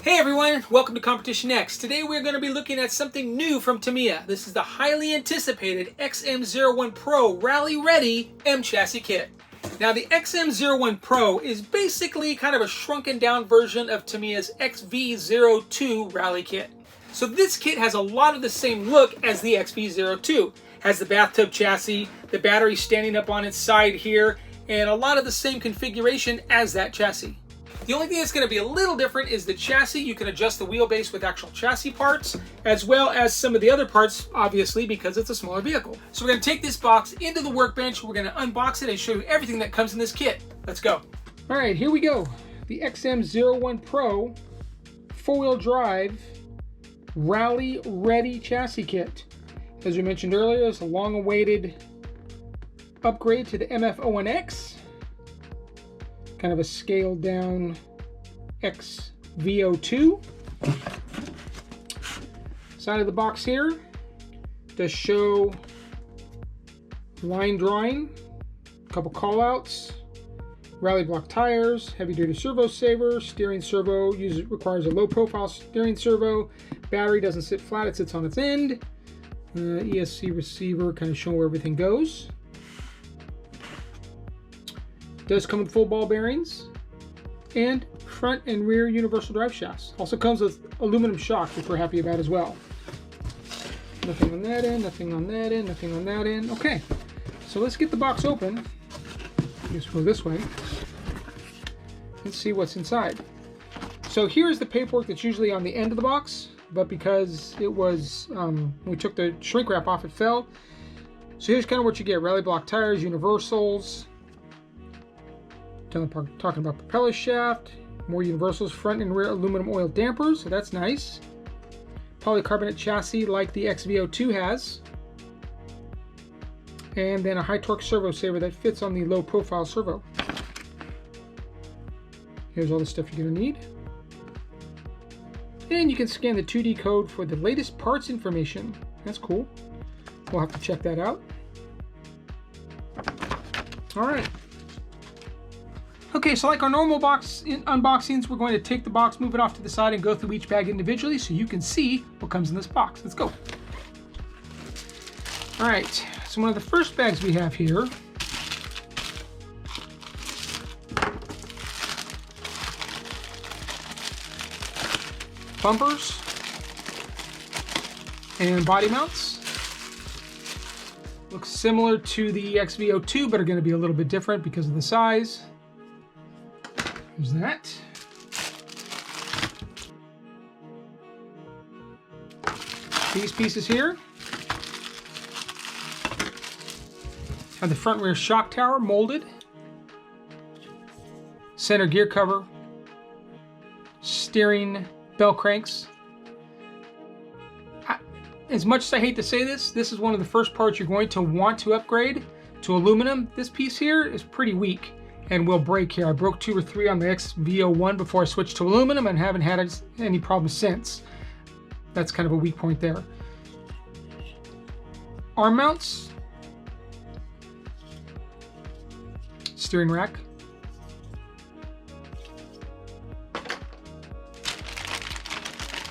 Hey everyone, welcome to CompetitionX. Today we're going to be looking at something new from Tamiya. This is the highly anticipated XM-01 Pro Rally Ready M chassis kit. Now the XM-01 Pro is basically kind of a shrunken down version of Tamiya's XV-02 Rally kit. So this kit has a lot of the same look as the XV-02. Has the bathtub chassis, the battery standing up on its side here, and a lot of the same configuration as that chassis. The only thing that's going to be a little different is the chassis. You can adjust the wheelbase with actual chassis parts, as well as some of the other parts, obviously, because it's a smaller vehicle. So we're going to take this box into the workbench, we're going to unbox it and show you everything that comes in this kit. Let's go. All right, here we go. The XM-01 Pro 4-wheel drive Rally Ready chassis kit. As we mentioned earlier, it's a long-awaited upgrade to the MF-01X. Kind of a scaled down XV-02. Side of the box here does show line drawing, a couple callouts, rally block tires, heavy duty servo saver, steering servo requires a low profile steering servo, battery doesn't sit flat, it sits on its end, ESC receiver kind of showing where everything goes. Does come with full ball bearings and front and rear universal drive shafts. Also comes with aluminum shock, which we're happy about as well. Nothing on that end, nothing on that end, nothing on that end. Okay, so let's get the box open. Just go this way. Let's see what's inside. So here's the paperwork that's usually on the end of the box, but because it was, when we took the shrink wrap off, it fell. So here's kind of what you get: rally block tires, universals. Talking about propeller shaft, more universals, front and rear aluminum oil dampers, so that's nice. Polycarbonate chassis like the XV-02 has. And then a high torque servo saver that fits on the low profile servo. Here's all the stuff you're going to need. And you can scan the 2D code for the latest parts information. That's cool. We'll have to check that out. All right. Okay, so like our normal box unboxings, we're going to take the box, move it off to the side, and go through each bag individually so you can see what comes in this box. Let's go. All right, so one of the first bags we have here bumpers and body mounts. Looks similar to the XV-02, but are going to be a little bit different because of the size. There's that. These pieces here have the front rear shock tower molded, center gear cover, steering bell cranks. As much as I hate to say this, this is one of the first parts you're going to want to upgrade to aluminum. This piece here is pretty weak and will break here. I broke 2 or 3 on the XV-01 before I switched to aluminum and haven't had any problems since. That's kind of a weak point there. Arm mounts, steering rack,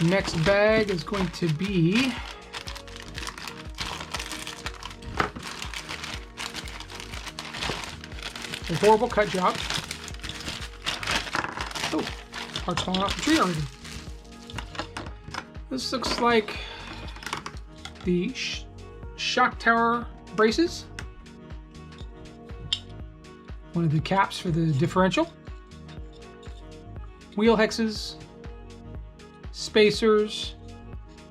next bag is going to be a horrible cut job. Oh, parts falling off the tree already. This looks like the shock tower braces. One of the caps for the differential. Wheel hexes, spacers,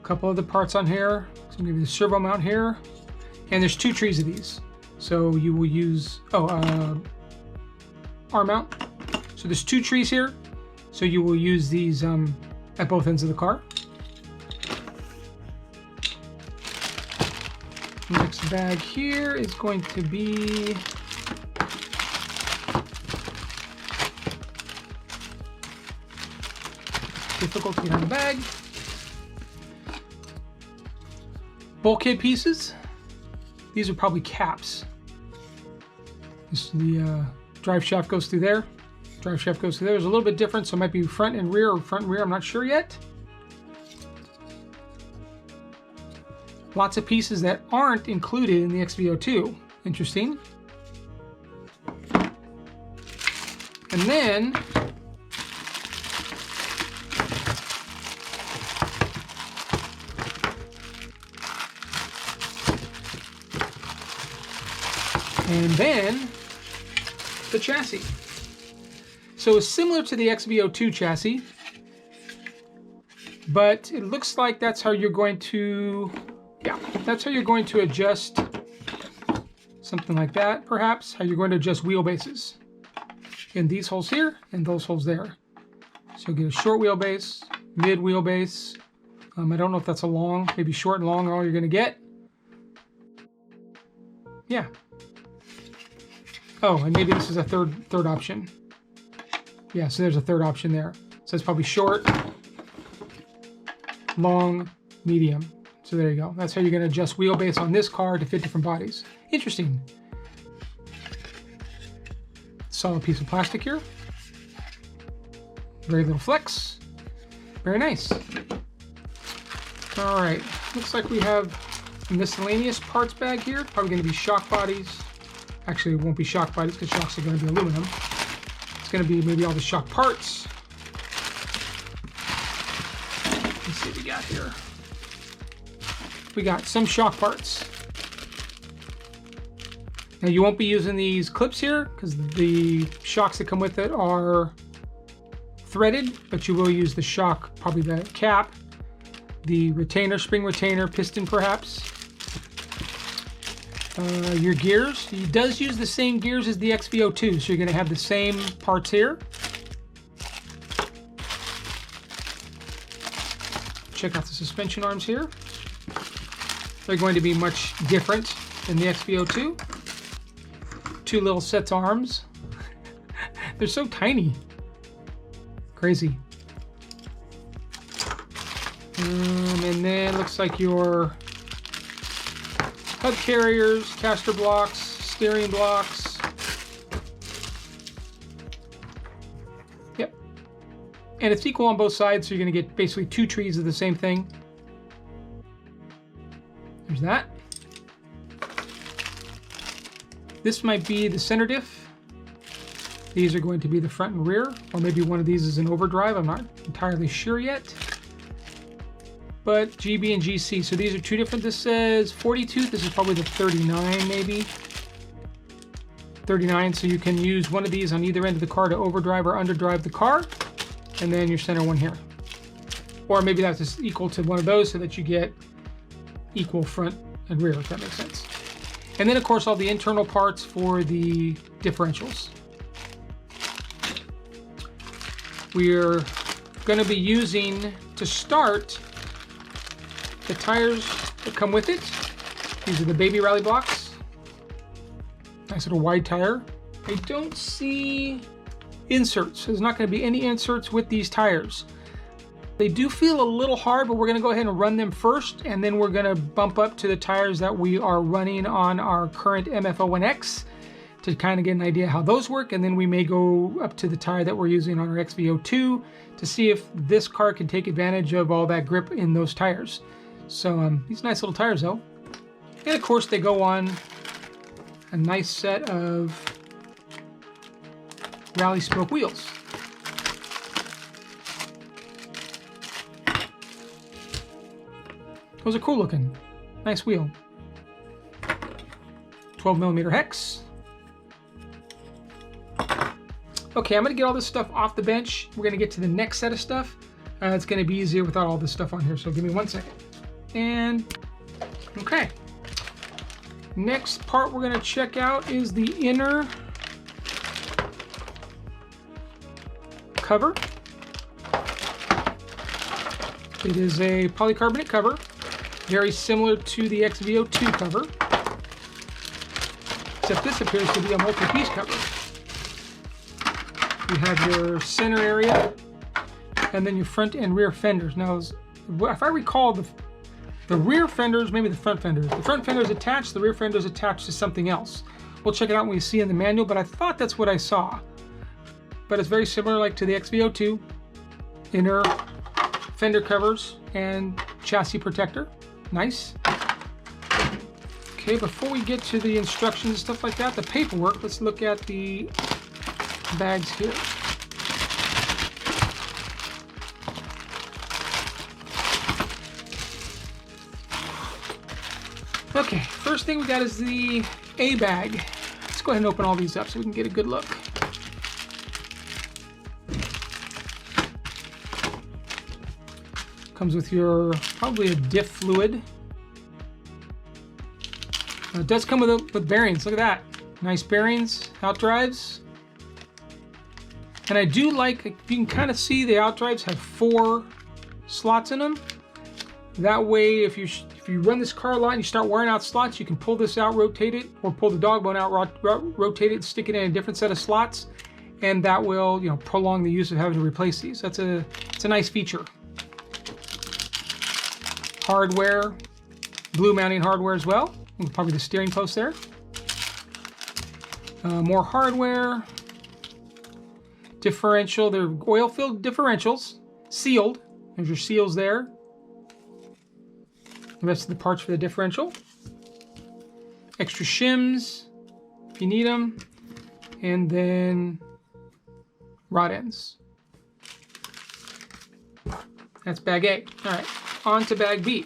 a couple other parts on here. So maybe the servo mount here. And there's 2 trees of these. So you will use, arm mount. So there's 2 trees here, so you will use these at both ends of the car. Next bag here is going to be difficult to get out of the bag. Bulkhead pieces. These are probably caps. The drive shaft goes through there. Drive shaft goes through there. There's a little bit different, so it might be front and rear or front and rear. I'm not sure yet. Lots of pieces that aren't included in the XV02. Interesting. And then the chassis. So it's similar to the XV02 chassis, but it looks like that's how you're going to, that's how you're going to adjust something like that, perhaps, how you're going to adjust wheelbases. In these holes here and those holes there. So you get a short wheelbase, mid wheelbase. I don't know if that's a long, maybe short and long are all you're going to get. Yeah. Oh, and maybe this is a third option. Yeah, so there's a third option there. So it's probably short, long, medium. So there you go. That's how you're going to adjust wheelbase on this car to fit different bodies. Interesting. Solid piece of plastic here. Very little flex. Very nice. All right, looks like we have a miscellaneous parts bag here. Probably going to be shock bodies. Actually, it won't be shock bodies because shocks are going to be aluminum. It's going to be maybe all the shock parts. Let's see what we got here. We got some shock parts. Now you won't be using these clips here because the shocks that come with it are threaded, but you will use the shock, probably the cap, the retainer, spring retainer, piston perhaps. Your gears, he does use the same gears as the XV02, so you're going to have the same parts here. Check out the suspension arms here. They're going to be much different than the XV02. Two little sets of arms. They're so tiny. Crazy. And then looks like your hub carriers, caster blocks, steering blocks. Yep. And it's equal on both sides, so you're going to get basically two trees of the same thing. There's that. This might be the center diff. These are going to be the front and rear, or maybe one of these is an overdrive. I'm not entirely sure yet. But GB and GC, so these are two different. This says 42, this is probably the 39 maybe. 39, so you can use one of these on either end of the car to overdrive or underdrive the car, and then your center one here. Or maybe that's just equal to one of those so that you get equal front and rear, if that makes sense. And then of course all the internal parts for the differentials. We're going to be using, to start, the tires that come with it. These are the baby rally blocks. Nice little wide tire. I don't see inserts. There's not going to be any inserts with these tires. They do feel a little hard, but we're going to go ahead and run them first, and then we're going to bump up to the tires that we are running on our current MF-01X to kind of get an idea how those work, and then we may go up to the tire that we're using on our XV02 to see if this car can take advantage of all that grip in those tires. So these nice little tires though. And of course they go on a nice set of rally spoke wheels. Those are cool looking. Nice wheel. 12mm hex. Okay, I'm going to get all this stuff off the bench. We're going to get to the next set of stuff. It's going to be easier without all this stuff on here, so give me 1 second. And, okay. Next part we're going to check out is the inner cover. It is a polycarbonate cover, very similar to the XV02 cover, except this appears to be a multi-piece cover. You have your center area, and then your front and rear fenders. Now, if I recall, the rear fenders, maybe the front fenders. The front fender is attached, the rear fender is attached to something else. We'll check it out when we see in the manual, but I thought that's what I saw. but it's very similar like to the XV-02. Inner fender covers and chassis protector. Nice. Okay, before we get to the instructions and stuff like that, the paperwork, let's look at the bags here. Okay, first thing we got is the A bag. Let's go ahead and open all these up so we can get a good look. Comes with your, probably a diff fluid. It does come with bearings, look at that. Nice bearings, outdrives. And I do like, you can kind of see the outdrives have 4 slots in them. That way, if you run this car a lot and you start wearing out slots, you can pull this out, rotate it, or pull the dog bone out, rotate it, and stick it in a different set of slots, and that will, you know, prolong the use of having to replace these. It's a nice feature. Hardware, blue mounting hardware as well. Probably the steering post there. More hardware. Differential, they're oil-filled differentials, sealed. There's your seals there. The rest of the parts for the differential. Extra shims if you need them. And then rod ends. That's bag A. All right, on to bag B.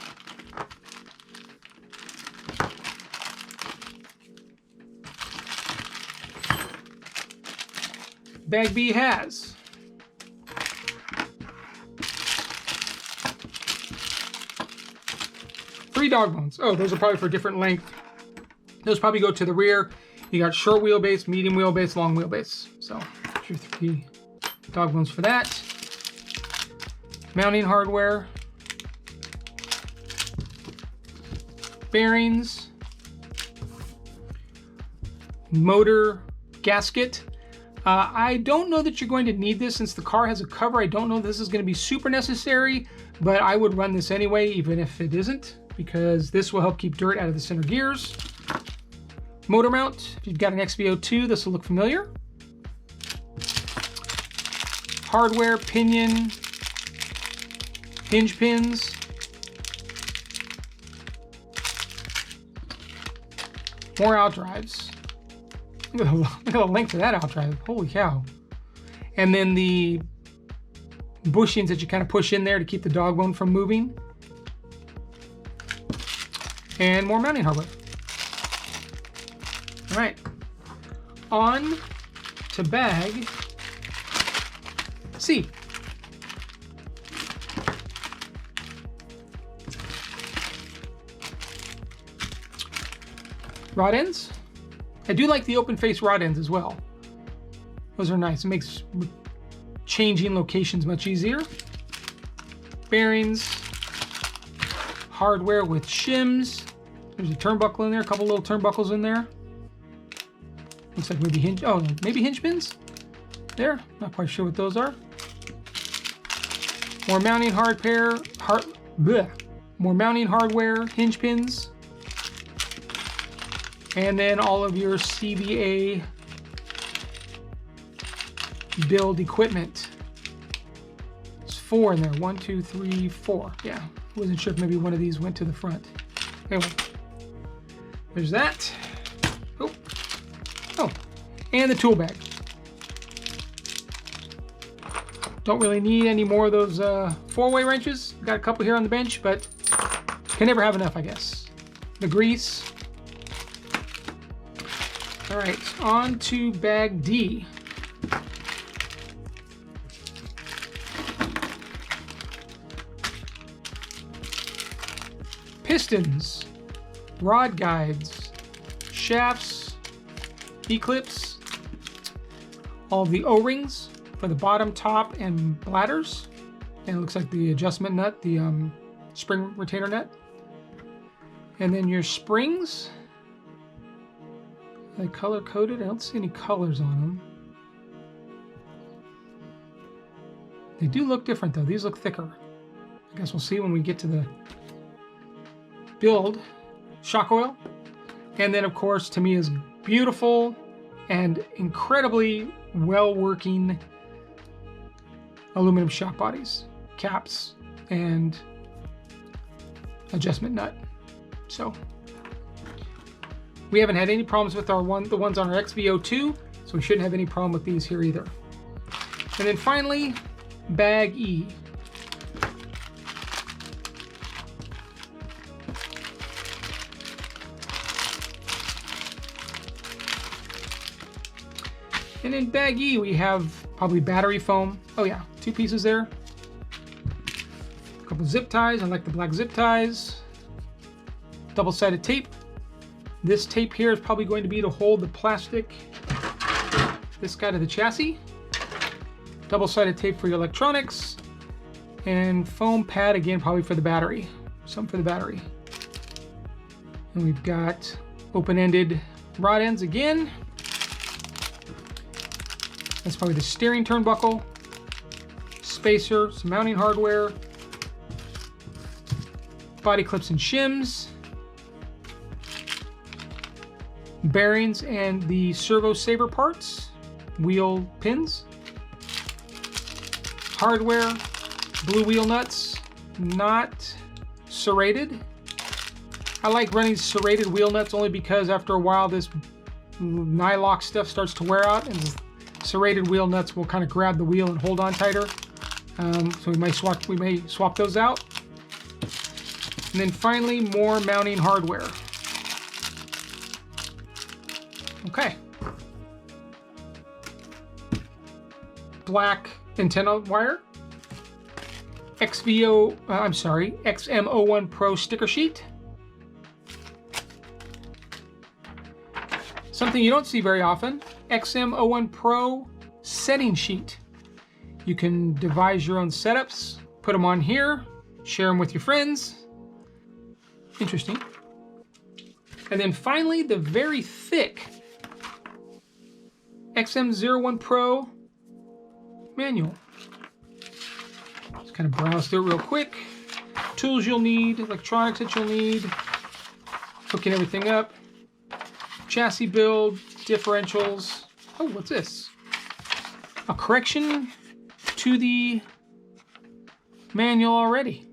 Bag B has 3 dog bones. Oh, those are probably for different length. Those probably go to the rear. You got short wheelbase, medium wheelbase, long wheelbase. So there's your 3 dog bones for that. Mounting hardware. Bearings. Motor gasket. I don't know that you're going to need this since the car has a cover. I don't know if this is going to be super necessary, but I would run this anyway, even if it isn't, because this will help keep dirt out of the center gears. Motor mount. If you've got an XV-02, this will look familiar. Hardware, pinion, hinge pins. More outdrives. Look at the length of that outdrive. Holy cow. And then the bushings that you kind of push in there to keep the dog bone from moving. And more mounting hardware. All right. On to bag C. Rod ends. I do like the open face rod ends as well. Those are nice. It makes changing locations much easier. Bearings. Hardware with shims. There's a turnbuckle in there, a couple little turnbuckles in there. Looks like maybe hinge, oh, maybe hinge pins there. Not quite sure what those are. More mounting more mounting hardware, hinge pins. And then all of your CVA build equipment. There's 4 in there. 1, 2, 3, 4. Yeah, wasn't sure if maybe one of these went to the front. Anyway, there's that. Oh, and the tool bag. Don't really need any more of those 4-way wrenches. Got a couple here on the bench, but can never have enough, I guess. The grease. All right, on to bag D. Pistons, rod guides, shafts, E-clips, all the O-rings for the bottom, top, and bladders. And it looks like the adjustment nut, the spring retainer nut. And then your springs. Are they color coded? I don't see any colors on them. They do look different though. These look thicker. I guess we'll see when we get to the build. Shock oil. And then of course Tamiya's beautiful and incredibly well working aluminum shock bodies, caps, and adjustment nut. So we haven't had any problems with the ones on our XV-02, so we shouldn't have any problem with these here either. And then finally, bag E. And in bag E, we have probably battery foam. Oh yeah, 2 pieces there. A couple zip ties. I like the black zip ties. Double-sided tape. This tape here is probably going to be to hold the plastic, this guy, to the chassis. Double-sided tape for your electronics. And foam pad, again, probably for the battery. Some for the battery. And we've got open-ended rod ends again. That's probably the steering turnbuckle, spacer, some mounting hardware, body clips and shims, bearings and the servo saver parts, wheel pins, hardware, blue wheel nuts, not serrated. I like running serrated wheel nuts only because after a while this nylock stuff starts to wear out, and serrated wheel nuts will kind of grab the wheel and hold on tighter. So we may swap those out. And then finally, more mounting hardware. Okay. Black antenna wire. XM-01 Pro sticker sheet. Something you don't see very often, XM-01 Pro setting sheet. You can devise your own setups, put them on here, share them with your friends. Interesting. And then finally, the very thick XM-01 Pro manual. Just kind of browse through it real quick. Tools you'll need, electronics that you'll need, hooking everything up. Chassis build, differentials. Oh, what's this? A correction to the manual already.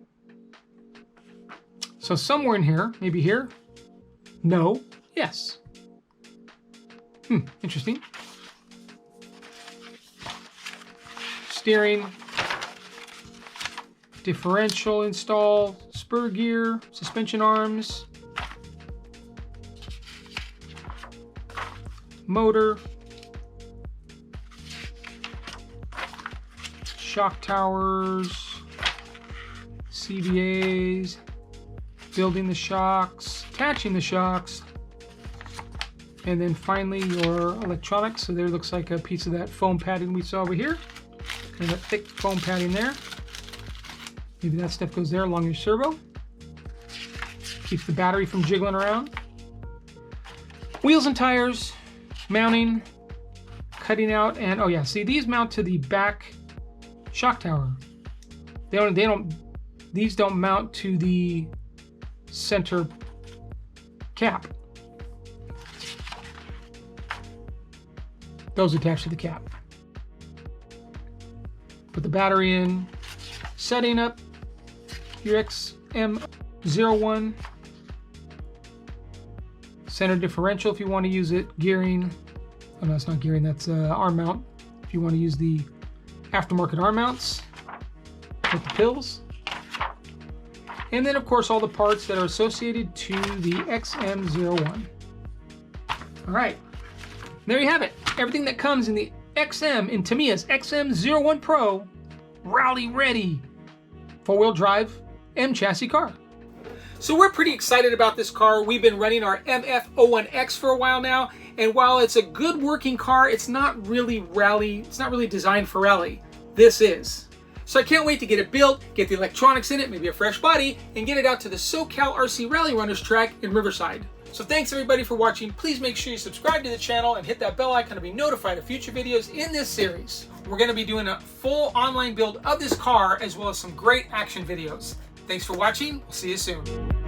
So somewhere in here, maybe here. No, yes. Interesting. Steering, differential install, spur gear, suspension arms, motor, shock towers, CVAs, building the shocks, attaching the shocks, and then finally your electronics. So there looks like a piece of that foam padding we saw over here, and that thick foam padding there. Maybe that stuff goes there along your servo. Keeps the battery from jiggling around. Wheels and tires, mounting, cutting out, and oh yeah, see, these mount to the back shock tower. These don't mount to the center cap. Those attach to the cap. Put the battery in, setting up your XM-01 center differential if you want to use it, gearing. Oh no, it's not gearing, that's arm mount. If you want to use the aftermarket arm mounts with the pills. And then of course all the parts that are associated to the XM-01. All right, there you have it. Everything that comes in the Tamiya's XM-01 Pro rally ready 4-wheel drive M chassis car. So we're pretty excited about this car. We've been running our MF-01X for a while now, and while it's a good working car, it's not really designed for rally. This is. So I can't wait to get it built, get the electronics in it, maybe a fresh body, and get it out to the SoCal RC Rally Runners track in Riverside. So thanks everybody for watching. Please make sure you subscribe to the channel and hit that bell icon to be notified of future videos in this series. We're going to be doing a full online build of this car as well as some great action videos. Thanks for watching. We'll see you soon.